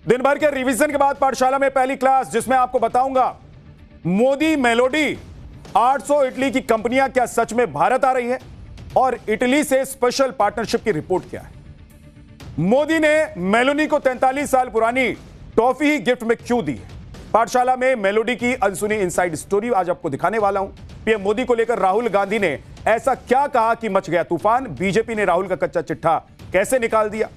दिन भर के रिवीजन के बाद पाठशाला में पहली क्लास, जिसमें आपको बताऊंगा मोदी मेलोडी 800 इटली की कंपनियां क्या सच में भारत आ रही है और इटली से स्पेशल पार्टनरशिप की रिपोर्ट क्या है। मोदी ने मेलोडी को 43 साल पुरानी टॉफी ही गिफ्ट में क्यों दी है। पाठशाला में मेलोडी की अनसुनी इनसाइड स्टोरी आज आपको दिखाने वाला हूं। पीएम मोदी को लेकर राहुल गांधी ने ऐसा क्या कहा कि मच गया तूफान। बीजेपी ने राहुल का कच्चा चिट्ठा कैसे निकाल दिया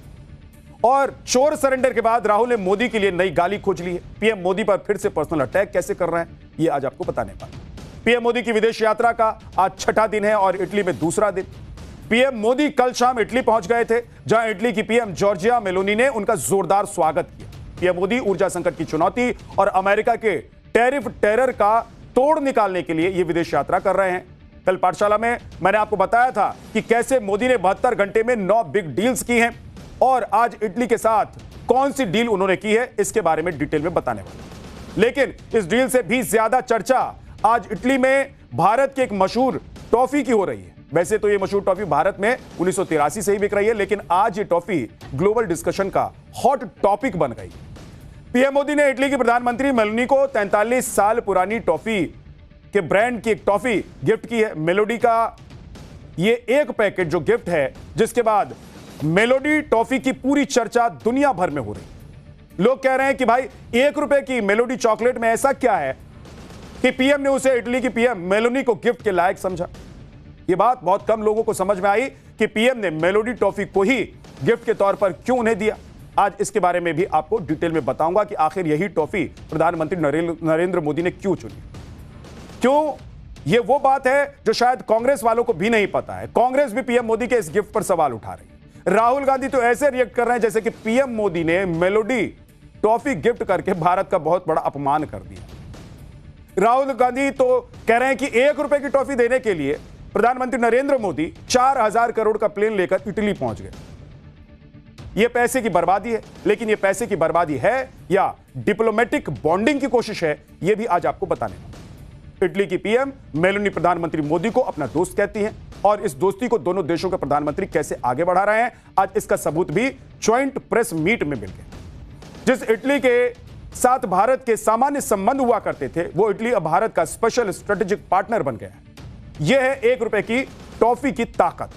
और चोर सरेंडर के बाद राहुल ने मोदी के लिए नई गाली खोज ली है। पीएम मोदी पर फिर से पर्सनल अटैक कैसे कर रहे हैं, यह आज आपको बताने वाला। पीएम मोदी की विदेश यात्रा का आज छठा दिन है और इटली में दूसरा दिन। पीएम मोदी कल शाम इटली पहुंच गए थे, जहां इटली की पीएम जॉर्जिया मेलोनी ने उनका जोरदार स्वागत किया। पीएम मोदी ऊर्जा संकट की चुनौती और अमेरिका के टैरिफ टेरर का तोड़ निकालने के लिए यह विदेश यात्रा कर रहे हैं। कल पाठशाला में मैंने आपको बताया था कि कैसे मोदी ने 72 घंटे में 9 बिग डील्स की हैं और आज इटली के साथ कौन सी डील उन्होंने की है, इसके बारे में डिटेल में बताने वाले। लेकिन इस डील से भी ज्यादा चर्चा आज इटली में भारत की एक मशहूर टॉफी की हो रही है। वैसे तो ये मशहूर टॉफी भारत में 1983 से ही बिक रही है, लेकिन आज ये टॉफी ग्लोबल डिस्कशन का हॉट टॉपिक बन गई। पीएम मोदी ने इटली की प्रधानमंत्री मेलोनी को 43 साल पुरानी टॉफी के ब्रांड की एक टॉफी गिफ्ट की है। मेलोडी का ये एक पैकेट जो गिफ्ट है, जिसके बाद मेलोडी टॉफी की पूरी चर्चा दुनिया भर में हो रही। लोग कह रहे हैं कि भाई ₹1 की मेलोडी चॉकलेट में ऐसा क्या है कि पीएम ने उसे इटली की पीएम मेलोनी को गिफ्ट के लायक समझा। यह बात बहुत कम लोगों को समझ में आई कि पीएम ने मेलोडी टॉफी को ही गिफ्ट के तौर पर क्यों उन्हें दिया। आज इसके बारे में भी आपको डिटेल में बताऊंगा कि आखिर यही टॉफी प्रधानमंत्री नरेंद्र मोदी ने क्यों चुनी। क्यों, यह वो बात है जो शायद कांग्रेस वालों को भी नहीं पता है। कांग्रेस भी पीएम मोदी के इस गिफ्ट पर सवाल उठा रही है। राहुल गांधी तो ऐसे रिएक्ट कर रहे हैं जैसे कि पीएम मोदी ने मेलोडी टॉफी गिफ्ट करके भारत का बहुत बड़ा अपमान कर दिया। राहुल गांधी तो कह रहे हैं कि ₹1 की टॉफी देने के लिए प्रधानमंत्री नरेंद्र मोदी 4000 करोड़ का प्लेन लेकर इटली पहुंच गए। यह पैसे की बर्बादी है, लेकिन यह पैसे की बर्बादी है या डिप्लोमेटिक बॉन्डिंग की कोशिश है, यह भी आज आपको बताने वाला। इटली की पीएम मेलोनी प्रधानमंत्री मोदी को अपना दोस्त कहती हैं और इस दोस्ती को दोनों देशों के प्रधानमंत्री कैसे आगे बढ़ा रहे हैं, आज इसका सबूत भी ज्वाइंट प्रेस मीट में मिल गया। जिस इटली के साथ भारत के सामान्य संबंध हुआ करते थे, वो इटली अब भारत का स्पेशल स्ट्रेटेजिक पार्टनर बन गया है। यह है ₹1 की टॉफी की ताकत,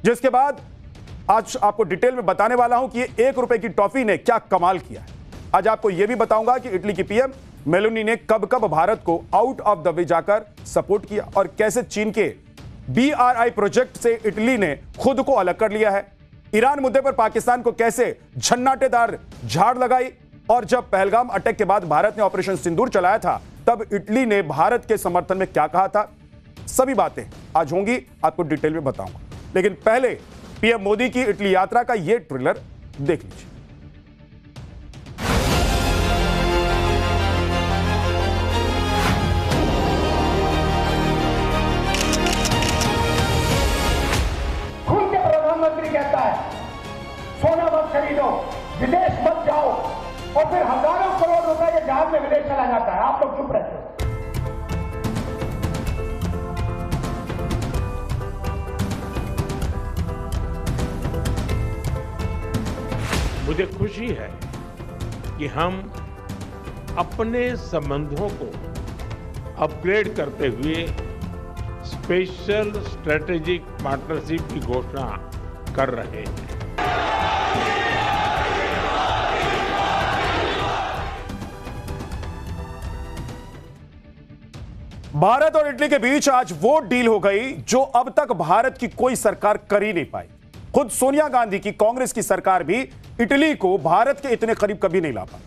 जिसके बाद आज आपको डिटेल में बताने वाला हूं कि ₹1 की टॉफी ने क्या कमाल किया है। आज आपको यह भी बताऊंगा कि इटली की पीएम मेलोनी ने कब कब भारत को आउट ऑफ द वे जाकर सपोर्ट किया और कैसे चीन के BRI प्रोजेक्ट से इटली ने खुद को अलग कर लिया है। ईरान मुद्दे पर पाकिस्तान को कैसे झन्नाटेदार झाड़ लगाई और जब पहलगाम अटैक के बाद भारत ने ऑपरेशन सिंदूर चलाया था, तब इटली ने भारत के समर्थन में क्या कहा था। सभी बातें आज होंगी, आपको डिटेल में बताऊंगा। लेकिन पहले पीएम मोदी की इटली यात्रा का यह ट्रेलर देख लीजिए। खुद के प्रधानमंत्री कहता है सोना मत खरीदो, विदेश मत जाओ, और फिर हजारों करोड़ रुपए के जहाज में विदेश चला जाता है। आप लोग चुप रहते हो। मुझे खुशी है कि हम अपने संबंधों को अपग्रेड करते हुए स्पेशल स्ट्रेटेजिक पार्टनरशिप की घोषणा कर रहे हैं। भारत और इटली के बीच आज वो डील हो गई जो अब तक भारत की कोई सरकार कर ही नहीं पाई। खुद सोनिया गांधी की कांग्रेस की सरकार भी इटली को भारत के इतने करीब कभी नहीं ला पाई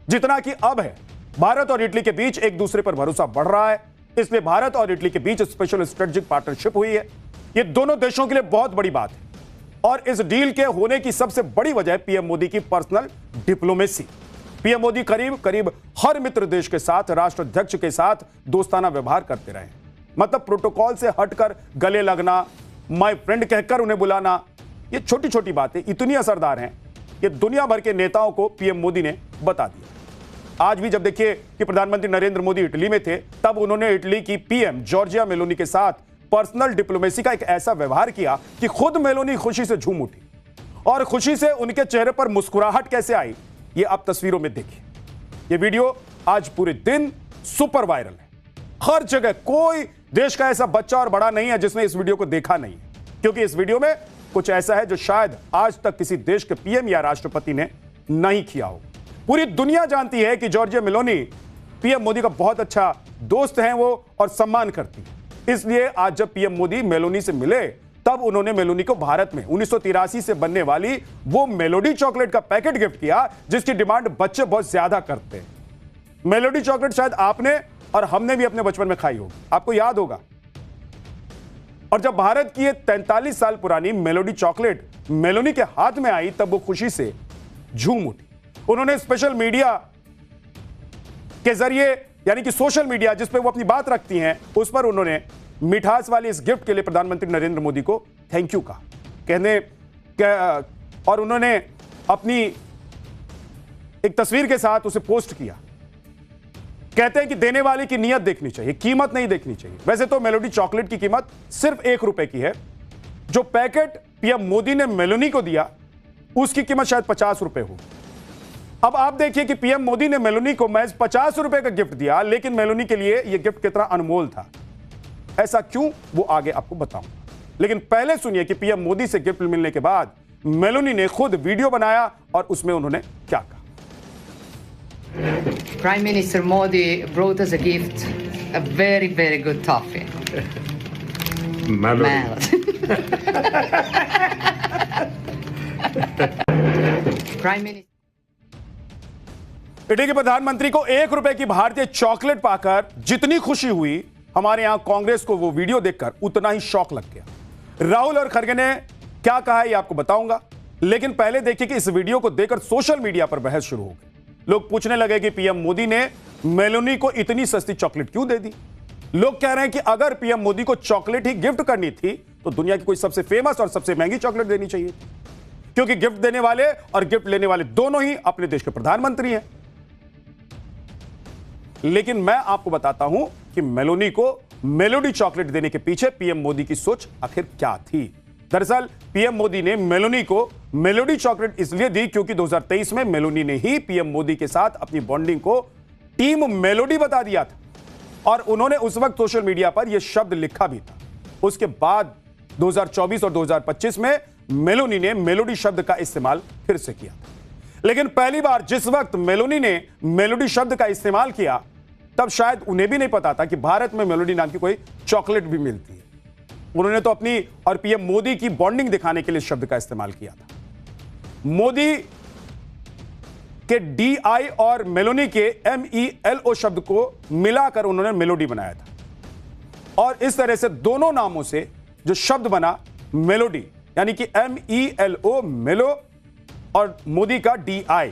जितना कि अब है। भारत और इटली के बीच एक दूसरे पर भरोसा बढ़ रहा है, इसलिए भारत और इटली के बीच स्पेशल स्ट्रेटेजिक पार्टनरशिप हुई है। यह दोनों देशों के लिए बहुत बड़ी बात है और इस डील के होने की सबसे बड़ी वजह पीएम मोदी की पर्सनल डिप्लोमेसी। पीएम मोदी करीब करीब हर मित्र देश के साथ, राष्ट्राध्यक्ष के साथ दोस्ताना व्यवहार करते रहे। मतलब प्रोटोकॉल से हटकर गले लगना, माय फ्रेंड कहकर उन्हें बुलाना, ये छोटी छोटी बातें इतनी असरदार हैं कि दुनिया भर के नेताओं को पीएम मोदी ने बता दिया। आज भी जब देखिए कि प्रधानमंत्री नरेंद्र मोदी इटली में थे, तब उन्होंने इटली की पीएम जॉर्जिया मेलोनी के साथ पर्सनल डिप्लोमेसी का एक ऐसा व्यवहार किया कि खुद मेलोनी खुशी से झूम उठी और खुशी से उनके चेहरे पर मुस्कुराहट कैसे आई ये आप तस्वीरों में देखिए। ये वीडियो आज पूरे दिन सुपर वायरल है। हर जगह कोई देश का ऐसा बच्चा और बड़ा नहीं है जिसने इस वीडियो को देखा नहीं है, क्योंकि इस वीडियो में कुछ ऐसा है जो शायद आज तक किसी देश के पीएम या राष्ट्रपति ने नहीं किया हो। पूरी दुनिया जानती है कि जॉर्जिया मेलोनी पीएम मोदी का बहुत अच्छा दोस्त हैं वो और सम्मान करती है। इसलिए आज जब पीएम मोदी मेलोनी से मिले तब उन्होंने मेलोनी को भारत में 1983 से बनने वाली वो मेलोडी चॉकलेट का पैकेट गिफ्ट किया जिसकी डिमांड बच्चे बहुत ज्यादा करते हैं। मेलोडी चॉकलेट शायद आपने और हमने भी अपने बचपन में खाई होगी, आपको याद होगा। और जब भारत की ये 43 साल पुरानी मेलोडी चॉकलेट मेलोनी के हाथ में आई तब वो खुशी से झूम उठी। उन्होंने स्पेशल मीडिया के जरिए, यानी कि सोशल मीडिया जिस पे वो अपनी बात रखती हैं, उस पर उन्होंने मिठास वाली इस गिफ्ट के लिए प्रधानमंत्री नरेंद्र मोदी को थैंक यू कहा और उन्होंने अपनी एक तस्वीर के साथ उसे पोस्ट किया। कहते हैं कि देने वाले की नीयत देखनी चाहिए, कीमत नहीं देखनी चाहिए। वैसे तो मेलोडी चॉकलेट की कीमत सिर्फ ₹1 की है। जो पैकेट पीएम मोदी ने मेलोनी को दिया उसकी कीमत शायद ₹50 हो। अब आप देखिए कि पीएम मोदी ने मेलोनी को महज ₹50 का गिफ्ट दिया, लेकिन मेलोनी के लिए यह गिफ्ट कितना अनमोल था। ऐसा क्यों, वो आगे आपको बताऊंगा। लेकिन पहले सुनिए कि पीएम मोदी से गिफ्ट मिलने के बाद मेलोनी ने खुद वीडियो बनाया और उसमें उन्होंने क्या कहा। Prime Minister Modi brought us a gift, a very, very good toffee. Mallory. Prime Minister. Italy के प्रधानमंत्री को ₹1 की भारतीय चॉकलेट पाकर जितनी खुशी हुई, हमारे यहां कांग्रेस को वो वीडियो देखकर उतना ही शौक लग गया। राहुल और खड़गे ने क्या कहा है ये आपको बताऊंगा, लेकिन पहले देखिए कि इस वीडियो को देखकर सोशल मीडिया पर बहस शुरू हो गई। लोग पूछने लगे कि पीएम मोदी ने मेलोनी को इतनी सस्ती चॉकलेट क्यों दे दी। लोग कह रहे हैं कि अगर पीएम मोदी को चॉकलेट ही गिफ्ट करनी थी तो दुनिया की कोई सबसे फेमस और सबसे महंगी चॉकलेट देनी चाहिए थी, क्योंकि गिफ्ट देने वाले और गिफ्ट लेने वाले दोनों ही अपने देश के प्रधानमंत्री हैं। लेकिन मैं आपको बताता हूं कि मेलोनी को मेलोडी चॉकलेट देने के पीछे पीएम मोदी की सोच आखिर क्या थी। दरअसल पीएम मोदी ने मेलोनी को मेलोडी चॉकलेट इसलिए दी क्योंकि 2023 में मेलोनी ने ही पीएम मोदी के साथ अपनी बॉन्डिंग को टीम मेलोडी बता दिया था और उन्होंने उस वक्त सोशल मीडिया पर यह शब्द लिखा भी था। उसके बाद 2024 और 2025 में मेलोनी ने मेलोडी शब्द का इस्तेमाल फिर से किया। लेकिन पहली बार जिस वक्त मेलोनी ने मेलोडी शब्द का इस्तेमाल किया तब शायद उन्हें भी नहीं पता था कि भारत में मेलोडी नाम की कोई चॉकलेट भी मिलती है। उन्होंने तो अपनी और पीएम मोदी की बॉन्डिंग दिखाने के लिए शब्द का इस्तेमाल किया था। मोदी के DI और मेलोनी के MELO शब्द को मिलाकर उन्होंने मेलोडी बनाया था और इस तरह से दोनों नामों से जो शब्द बना मेलोडी, यानी कि MELO मेलो और मोदी का DI,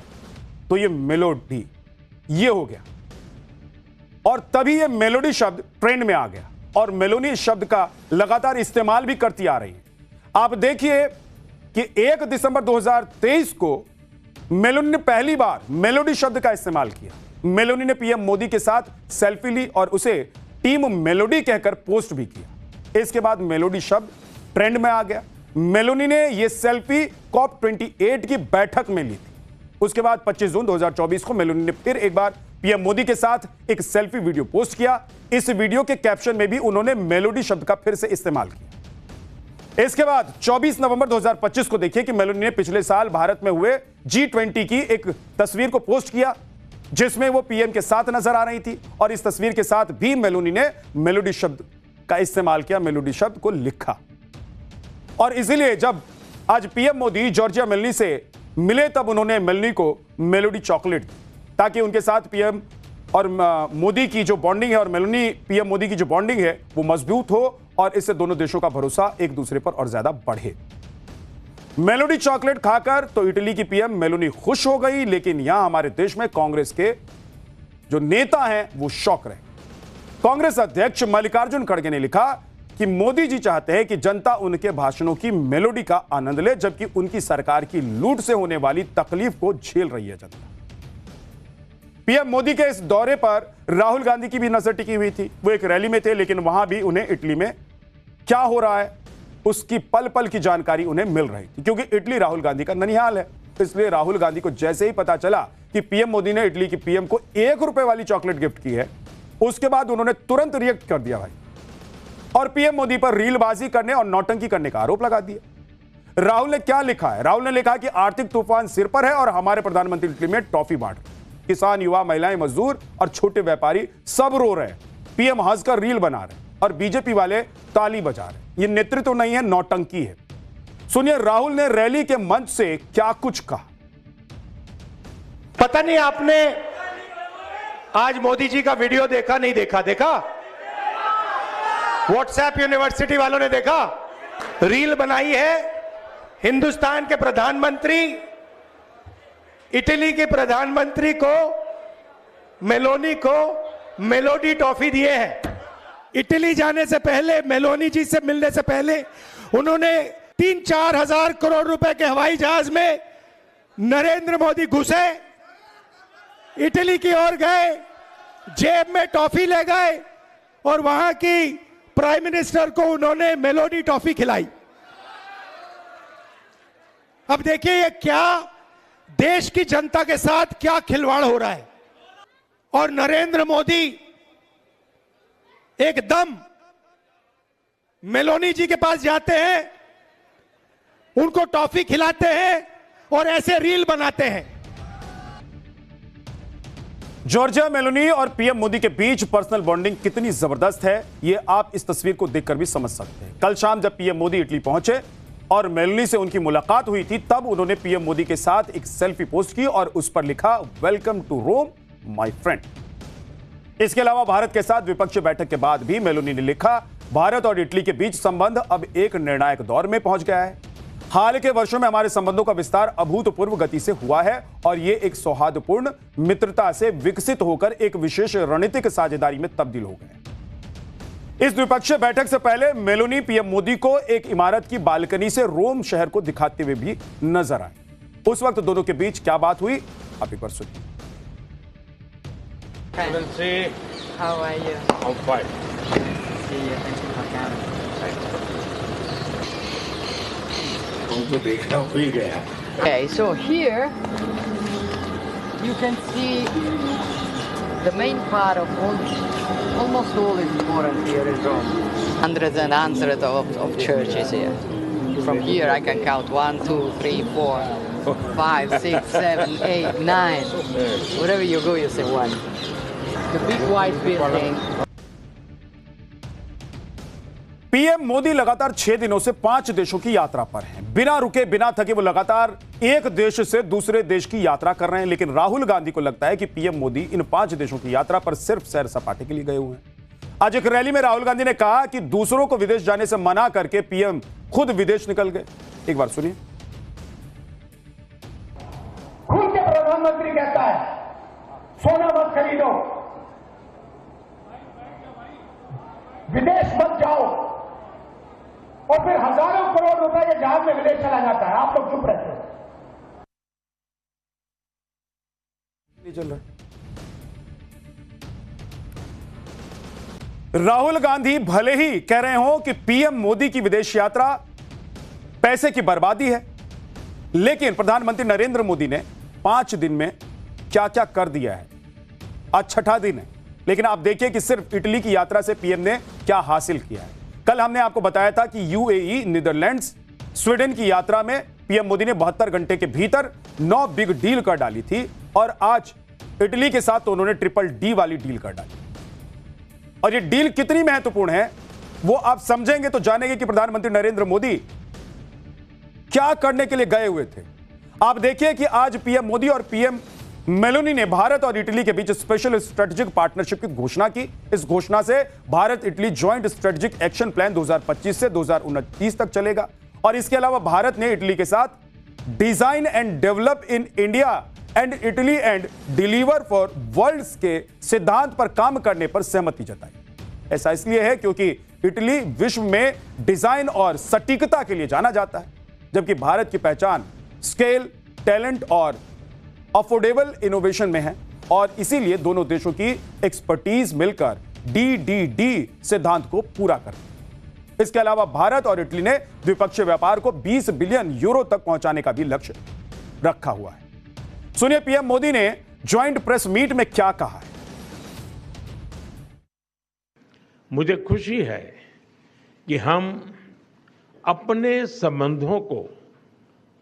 तो ये मेलोडी ये हो गया और तभी ये मेलोडी शब्द ट्रेंड में आ गया और मेलोनी इस शब्द का लगातार इस्तेमाल भी करती आ रही है। आप देखिए कि 1 दिसंबर 2023 को मेलोनी ने पहली बार मेलोडी शब्द का इस्तेमाल किया। मेलोनी ने पीएम मोदी के साथ सेल्फी ली और उसे टीम मेलोडी कहकर पोस्ट भी किया। इसके बाद मेलोडी शब्द ट्रेंड में आ गया। मेलोनी ने यह सेल्फी COP28 की बैठक में ली थी। उसके बाद 25 जून 2024 को मेलोनी ने फिर एक बार पीएम मोदी के साथ एक सेल्फी वीडियो पोस्ट किया। इस वीडियो के कैप्शन में भी उन्होंने मेलोडी शब्द का फिर से इस्तेमाल किया। इसके बाद 24 नवंबर 2025 को देखिए कि मेलोनी ने पिछले साल भारत में हुए G20 की एक तस्वीर को पोस्ट किया जिसमें वो पीएम के साथ नजर आ रही थी और इस तस्वीर के साथ भी मेलोनी ने मेलोडी शब्द का इस्तेमाल किया, मेलोडी शब्द को लिखा। और इसीलिए जब आज पीएम मोदी जॉर्जिया मेलोनी से मिले तब उन्होंने मेलोनी को मेलोडी चॉकलेट दी ताकि उनके साथ पीएम और मोदी की जो बॉन्डिंग है और मेलोनी पीएम मोदी की जो बॉन्डिंग है वो मजबूत हो और इससे दोनों देशों का भरोसा एक दूसरे पर और ज्यादा बढ़े। मेलोडी चॉकलेट खाकर तो इटली की पीएम मेलोनी खुश हो गई, लेकिन यहां हमारे देश में कांग्रेस के जो नेता हैं वो शॉक रहे। कांग्रेस अध्यक्ष मल्लिकार्जुन खड़गे ने लिखा कि मोदी जी चाहते हैं कि जनता उनके भाषणों की मेलोडी का आनंद ले, जबकि उनकी सरकार की लूट से होने वाली तकलीफ को झेल रही है जनता। पीएम मोदी के इस दौरे पर राहुल गांधी की भी नजर टिकी हुई थी। वो एक रैली में थे, लेकिन वहां भी उन्हें इटली में क्या हो रहा है उसकी पल पल की जानकारी उन्हें मिल रही थी, क्योंकि इटली राहुल गांधी का ननिहाल है। इसलिए राहुल गांधी को जैसे ही पता चला कि पीएम मोदी ने इटली की पीएम को ₹1 वाली चॉकलेट गिफ्ट की है, उसके बाद उन्होंने तुरंत रिएक्ट कर दिया भाई, और पीएम मोदी पर रीलबाजी करने और नौटंकी करने का आरोप लगा दिया। राहुल ने क्या लिखा है? राहुल ने लिखा कि आर्थिक तूफान सिर पर है और हमारे प्रधानमंत्री इटली में टॉफी बांट रहे। किसान, युवा, महिलाएं, मजदूर और छोटे व्यापारी सब रो रहे हैं। पीएम हंसकर रील बना रहे और बीजेपी वाले ताली बजा रहे। ये नेतृत्व नहीं है, नौटंकी है। सुनिए राहुल ने रैली के मंच से क्या कुछ कहा। पता नहीं आपने आज मोदी जी का वीडियो देखा नहीं देखा? देखा? व्हाट्सएप यूनिवर्सिटी वालों ने देखा? रील बनाई है हिंदुस्तान के प्रधानमंत्री इटली के प्रधानमंत्री को, मेलोनी को मेलोडी टॉफी दिए हैं। इटली जाने से पहले, मेलोनी जी से मिलने से पहले उन्होंने 3-4 हजार करोड़ रुपए के हवाई जहाज में नरेंद्र मोदी घुसे, इटली की ओर गए, जेब में टॉफी ले गए और वहां की प्राइम मिनिस्टर को उन्होंने मेलोडी टॉफी खिलाई। अब देखिए ये क्या देश की जनता के साथ क्या खिलवाड़ हो रहा है। और नरेंद्र मोदी एकदम मेलोनी जी के पास जाते हैं, उनको टॉफी खिलाते हैं और ऐसे रील बनाते हैं। जॉर्जिया मेलोनी और पीएम मोदी के बीच पर्सनल बॉन्डिंग कितनी जबरदस्त है, ये आप इस तस्वीर को देखकर भी समझ सकते हैं। कल शाम जब पीएम मोदी इटली पहुंचे और मेलोनी से उनकी मुलाकात हुई थी, तब उन्होंने पीएम मोदी के साथ एक सेल्फी पोस्ट की और उस पर लिखा, welcome to Rome my friend. इसके अलावा भारत के साथ विपक्षी बैठक के बाद भी मेलोनी ने लिखा, भारत और इटली के बीच संबंध अब एक निर्णायक दौर में पहुंच गया है। हाल के वर्षों में हमारे संबंधों का विस्तार अभूतपूर्व गति से हुआ है और ये एक सौहार्दपूर्ण मित्रता से विकसित होकर एक विशेष रणनीतिक साझेदारी में तब्दील हो गए। इस द्विपक्षीय बैठक से पहले मेलोनी पीएम मोदी को एक इमारत की बालकनी से रोम शहर को दिखाते हुए भी नजर आए। उस वक्त दोनों के बीच क्या बात हुई, आप एक बार सुनिए। How are you? I'm fine. See you. Thank you for coming. तुमको देखना भूल गया। Okay, so here you can see the main part of almost all is important here in Rome. Hundreds and hundreds of churches here. From here I can count 1, 2, 3, 4, 5, 6, 7, 8, 9. Wherever you go, you see one. The big white building. PM Modi लगातार 6 दिनों से 5 देशों की यात्रा पर हैं। बिना रुके, बिना थके वो लगातार एक देश से दूसरे देश की यात्रा कर रहे हैं। लेकिन राहुल गांधी को लगता है कि पीएम मोदी इन 5 देशों की यात्रा पर सिर्फ सैर सपाटे के लिए गए हुए हैं। आज एक रैली में राहुल गांधी ने कहा कि दूसरों को विदेश जाने से मना करके पीएम खुद विदेश निकल गए। एक बार सुनिए। खुद के प्रधानमंत्री कहता है सोना मत खरीदो, विदेश मत जाओ, और फिर हजारों करोड़ रुपए के जहाज में विदेश चला जाता है। आप लोग चुप रहते हो। चल रहा राहुल गांधी भले ही कह रहे हो कि पीएम मोदी की विदेश यात्रा पैसे की बर्बादी है, लेकिन प्रधानमंत्री नरेंद्र मोदी ने 5 दिन में क्या क्या कर दिया है। आज 6ठा दिन है, लेकिन आप देखिए कि सिर्फ इटली की यात्रा से पीएम ने क्या हासिल किया है। कल हमने आपको बताया था कि यूएई, नीदरलैंड्स, स्वीडन की यात्रा में पीएम मोदी ने 72 घंटे के भीतर 9 बिग डील कर डाली थी और आज इटली के साथ तो उन्होंने ट्रिपल डी वाली डील कर डाली। और ये डील कितनी महत्वपूर्ण है वो आप समझेंगे तो जानेंगे कि प्रधानमंत्री नरेंद्र मोदी क्या करने के लिए गए हुए थे। आप देखिए कि आज पीएम मोदी और पीएम मेलोनी ने भारत और इटली के बीच स्पेशल स्ट्रेटेजिक पार्टनरशिप की घोषणा की। इस घोषणा से Bharat Italy joint strategic action plan 2025 से 2029 तक चलेगा। और इसके अलावा भारत ने इटली के साथ design and develop in India and Italy and deliver for worlds के सिद्धांत पर काम करने पर सहमति जताई। ऐसा इसलिए है क्योंकि इटली विश्व में डिजाइन और सटीकता के लिए जाना जाता है, जबकि भारत की पहचान स्केल, टैलेंट और अफोर्डेबल इनोवेशन में है। और इसीलिए दोनों देशों की एक्सपर्टीज मिलकर DDD सिद्धांत को पूरा करते हैं। इसके अलावा भारत और इटली ने द्विपक्षीय व्यापार को 20 बिलियन यूरो तक पहुंचाने का भी लक्ष्य। रखा हुआ है। सुनिए पीएम मोदी ने ज्वाइंट प्रेस मीट में क्या कहा है। मुझे खुशी है कि हम अपने संबंधों को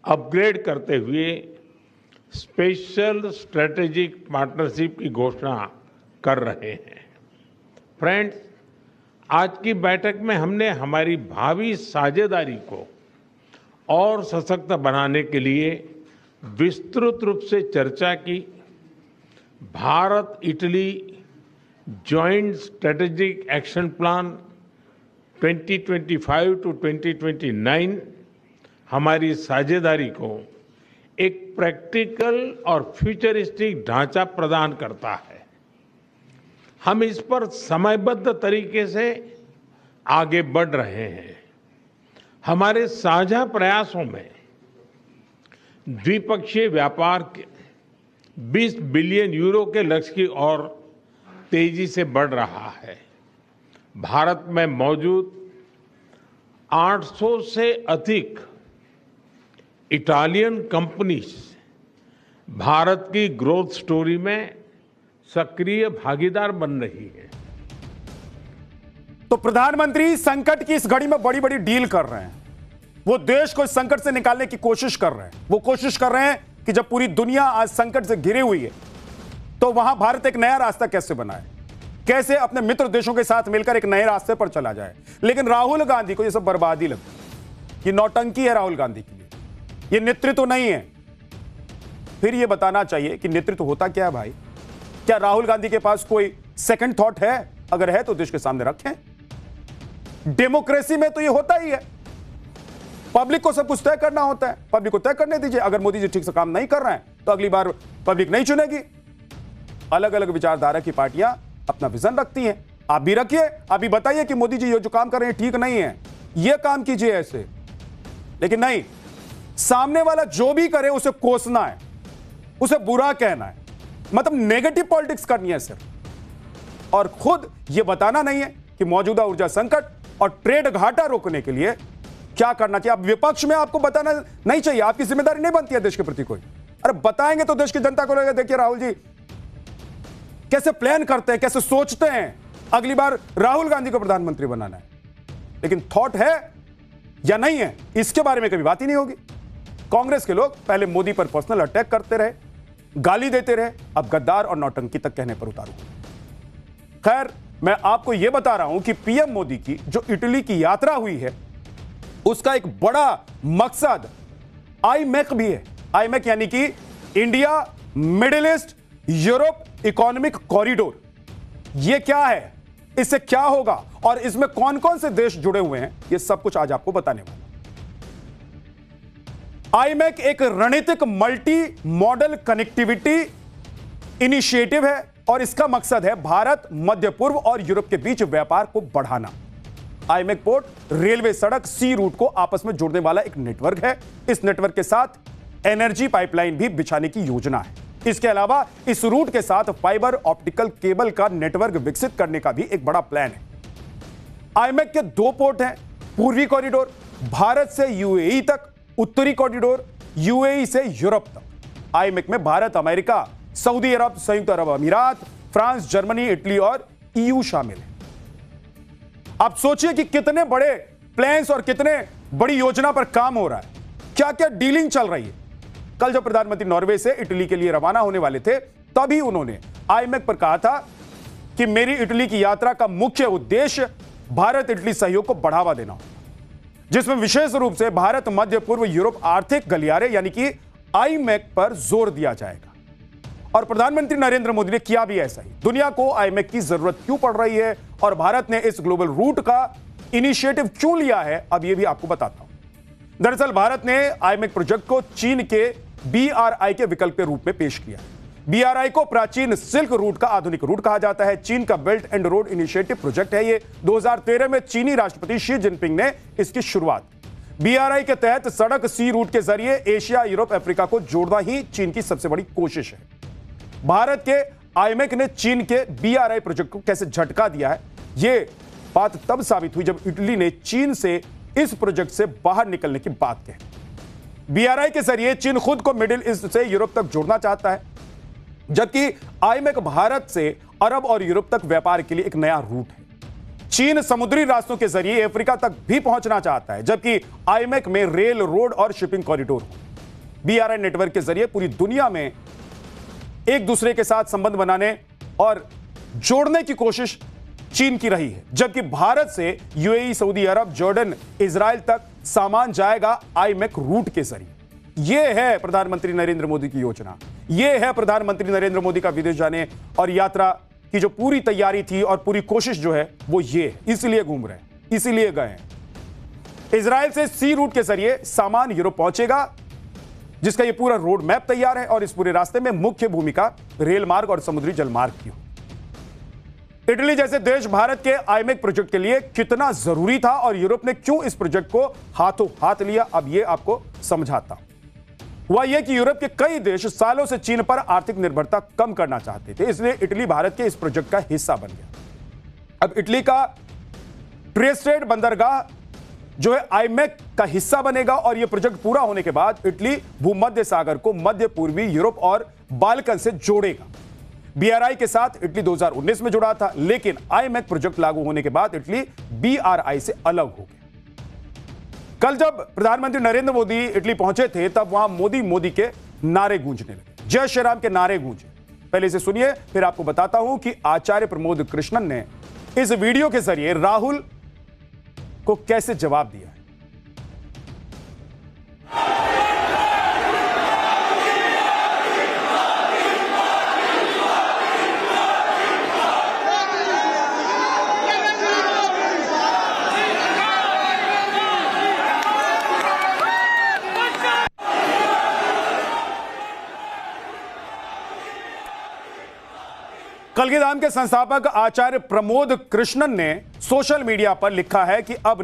अपग्रेड करते हुए स्पेशल स्ट्रेटेजिक पार्टनरशिप की घोषणा कर रहे हैं। फ्रेंड्स, आज की बैठक में हमने हमारी भावी साझेदारी को और सशक्त बनाने के लिए विस्तृत रूप से चर्चा की। Bharat Italy joint strategic action plan 2025 to 2029 हमारी साझेदारी को एक प्रैक्टिकल और फ्यूचरिस्टिक ढांचा प्रदान करता है। हम इस पर समयबद्ध तरीके से आगे बढ़ रहे हैं। हमारे साझा प्रयासों में द्विपक्षीय व्यापार के 20 बिलियन यूरो के लक्ष्य की ओर तेजी से बढ़ रहा है। भारत में मौजूद 800 से अधिक इटालियन कंपनीज भारत की ग्रोथ स्टोरी में सक्रिय भागीदार बन रही है। तो प्रधानमंत्री संकट की इस घड़ी में बड़ी बड़ी डील कर रहे हैं। वो देश को इस संकट से निकालने की कोशिश कर रहे हैं। वो कोशिश कर रहे हैं कि जब पूरी दुनिया आज संकट से घिरी हुई है तो वहां भारत एक नया रास्ता कैसे बनाए, कैसे अपने मित्र देशों के साथ मिलकर एक नए रास्ते पर चला जाए। लेकिन राहुल गांधी को यह सब बर्बादी लगती है। ये नौटंकी है राहुल गांधी के लिए, ये नेतृत्व नहीं है। फिर यह बताना चाहिए कि नेतृत्व होता क्या है भाई। क्या राहुल गांधी के पास कोई सेकंड थॉट है? अगर है तो देश के सामने रखें। डेमोक्रेसी में तो यह होता ही है, पब्लिक को सब कुछ तय करना होता है। पब्लिक को तय करने दीजिए। अगर मोदी जी ठीक से काम नहीं कर रहे हैं तो अगली बार पब्लिक नहीं चुनेगी। अलग अलग विचारधारा की पार्टियां अपना विजन रखती हैं। आप भी रखिए, आप भी बताइए कि मोदी जी ये जो काम कर रहे हैं ठीक नहीं है, ये काम कीजिए ऐसे। लेकिन नहीं, सामने वाला जो भी करे उसे कोसना है, उसे बुरा कहना है, मतलब नेगेटिव पॉलिटिक्स करनी है सिर्फ, और खुद यह बताना नहीं है कि मौजूदा ऊर्जा संकट और ट्रेड घाटा रोकने के लिए क्या करना चाहिए। अब विपक्ष में आपको बताना नहीं चाहिए, आपकी जिम्मेदारी नहीं बनती है देश के प्रति कोई। अरे बताएंगे तो देश की जनता को लगेगा देखिए राहुल जी कैसे प्लान करते हैं, कैसे सोचते हैं, अगली बार राहुल गांधी को प्रधानमंत्री बनाना है। लेकिन थॉट है या नहीं है, इसके बारे में कभी बात ही नहीं होगी। कांग्रेस के लोग पहले मोदी पर पर्सनल अटैक करते रहे, गाली देते रहे, अब गद्दार और नौटंकी तक कहने पर उतारू। खैर, मैं आपको यह बता रहा हूं कि पीएम मोदी की जो इटली की यात्रा हुई है उसका एक बड़ा मकसद आईमेक भी है। आईमेक यानी कि India middle east Europe economic corridor. यह क्या है, इससे क्या होगा और इसमें कौन कौन से देश जुड़े हुए हैं, यह सब कुछ आज आपको बताने वाला। आईमेक एक रणनीतिक मल्टी मॉडल कनेक्टिविटी इनिशिएटिव है और इसका मकसद है भारत, मध्य पूर्व और यूरोप के बीच व्यापार को बढ़ाना। आईमेक पोर्ट रेलवे, सड़क, सी रूट को आपस में जोड़ने वाला एक नेटवर्क है। इस नेटवर्क के साथ एनर्जी पाइपलाइन भी बिछाने की योजना है। इसके अलावा इस रूट के साथ फाइबर ऑप्टिकल केबल का नेटवर्क विकसित करने का भी एक बड़ा प्लान है। आईमेक के 2 पोर्ट हैं, पूर्वी कॉरिडोर भारत से यूएई तक, उत्तरी कॉरिडोर यूएई से यूरोप तक। आईमेक में भारत, अमेरिका, सऊदी अरब, संयुक्त अरब अमीरात, फ्रांस, जर्मनी, इटली और ईयू शामिल है। आप सोचिए कि कितने बड़े प्लान्स और कितने बड़ी योजना पर काम हो रहा है, क्या क्या डीलिंग चल रही है। कल जब प्रधानमंत्री नॉर्वे से इटली के लिए रवाना होने वाले थे तभी उन्होंने आईमेक पर कहा था कि मेरी इटली की यात्रा का मुख्य उद्देश्य भारत इटली सहयोग को बढ़ावा देना, जिसमें विशेष रूप से भारत, मध्य पूर्व, यूरोप आर्थिक गलियारे यानी कि आईमेक पर जोर दिया जाएगा। और प्रधानमंत्री नरेंद्र मोदी ने किया भी ऐसा ही। दुनिया को आईमेक की जरूरत क्यों पड़ रही है और भारत ने इस ग्लोबल रूट का इनिशिएटिव क्यों लिया है, अब यह भी आपको बताता हूं। दरअसल भारत ने आईमेक प्रोजेक्ट को चीन के BRI के विकल्प के रूप में पेश किया। BRI को प्राचीन सिल्क रूट का आधुनिक रूट कहा जाता है। चीन का belt and road initiative project है ये। 2013 में चीनी राष्ट्रपति शी जिनपिंग ने इसकी शुरुआत। BRI के तहत सड़क, सी रूट के जरिए एशिया, यूरोप, अफ्रीका को जोड़ना ही चीन की सबसे बड़ी कोशिश है। भारत के आईमेक ने चीन के BRI प्रोजेक्ट को कैसे झटका दिया है, यह बात तब साबित हुई जब इटली ने चीन से इस प्रोजेक्ट से बाहर निकलने की बात कही। बीआरआई के जरिए चीन खुद को मिडिल ईस्ट से यूरोप तक जोड़ना चाहता है, जबकि आईमेक भारत से अरब और यूरोप तक व्यापार के लिए एक नया रूट है। चीन समुद्री रास्तों के जरिए अफ्रीका तक भी पहुंचना चाहता है, जबकि आईमेक में रेल, रोड और शिपिंग कॉरिडोर हो। बीआरआई नेटवर्क के जरिए पूरी दुनिया में एक दूसरे के साथ संबंध बनाने और जोड़ने की कोशिश चीन की रही है, जबकि भारत से यूएई, सऊदी अरब, जॉर्डन, इजराइल तक सामान जाएगा आईमेक रूट के जरिए। यह है प्रधानमंत्री नरेंद्र मोदी की योजना, यह है प्रधानमंत्री नरेंद्र मोदी का विदेश जाने और यात्रा की जो पूरी तैयारी थी और पूरी कोशिश जो है वो ये है। इसलिए घूम रहे हैं, इसीलिए गए हैं। इजराइल से सी रूट के जरिए सामान यूरोप पहुंचेगा, जिसका ये पूरा रोड मैप तैयार है और इस पूरे रास्ते में मुख्य भूमिका रेल मार्ग और समुद्री जल मार्ग की हो। इटली जैसे देश भारत के आईमेक प्रोजेक्ट के लिए कितना जरूरी था और यूरोप ने क्यों इस प्रोजेक्ट को हाथों हाथ लिया, अब ये आपको समझाता हूं। हुआ यह कि यूरोप के कई देश सालों से चीन पर आर्थिक निर्भरता कम करना चाहते थे, इसलिए इटली भारत के इस प्रोजेक्ट का हिस्सा बन गया। अब इटली का ट्रिएस्टेड बंदरगाह जो है आईमेक का हिस्सा बनेगा और यह प्रोजेक्ट पूरा होने के बाद इटली भूमध्य सागर को मध्य पूर्वी यूरोप और बाल्कन से जोड़ेगा। बीआरआई के साथ इटली 2019 में जुड़ा था, लेकिन आईमेक प्रोजेक्ट लागू होने के बाद इटली बीआरआई से अलग हो गया। कल जब प्रधानमंत्री नरेंद्र मोदी इटली पहुंचे थे, तब वहां मोदी के नारे गूंजने लगे, जय श्री राम के नारे गूंजे। पहले इसे सुनिए, फिर आपको बताता हूं कि आचार्य प्रमोद कृष्णन ने इस वीडियो के जरिए राहुल को कैसे जवाब दिया है। कलगीधाम के संस्थापक आचार्य प्रमोद कृष्णन ने सोशल मीडिया पर लिखा है कि अब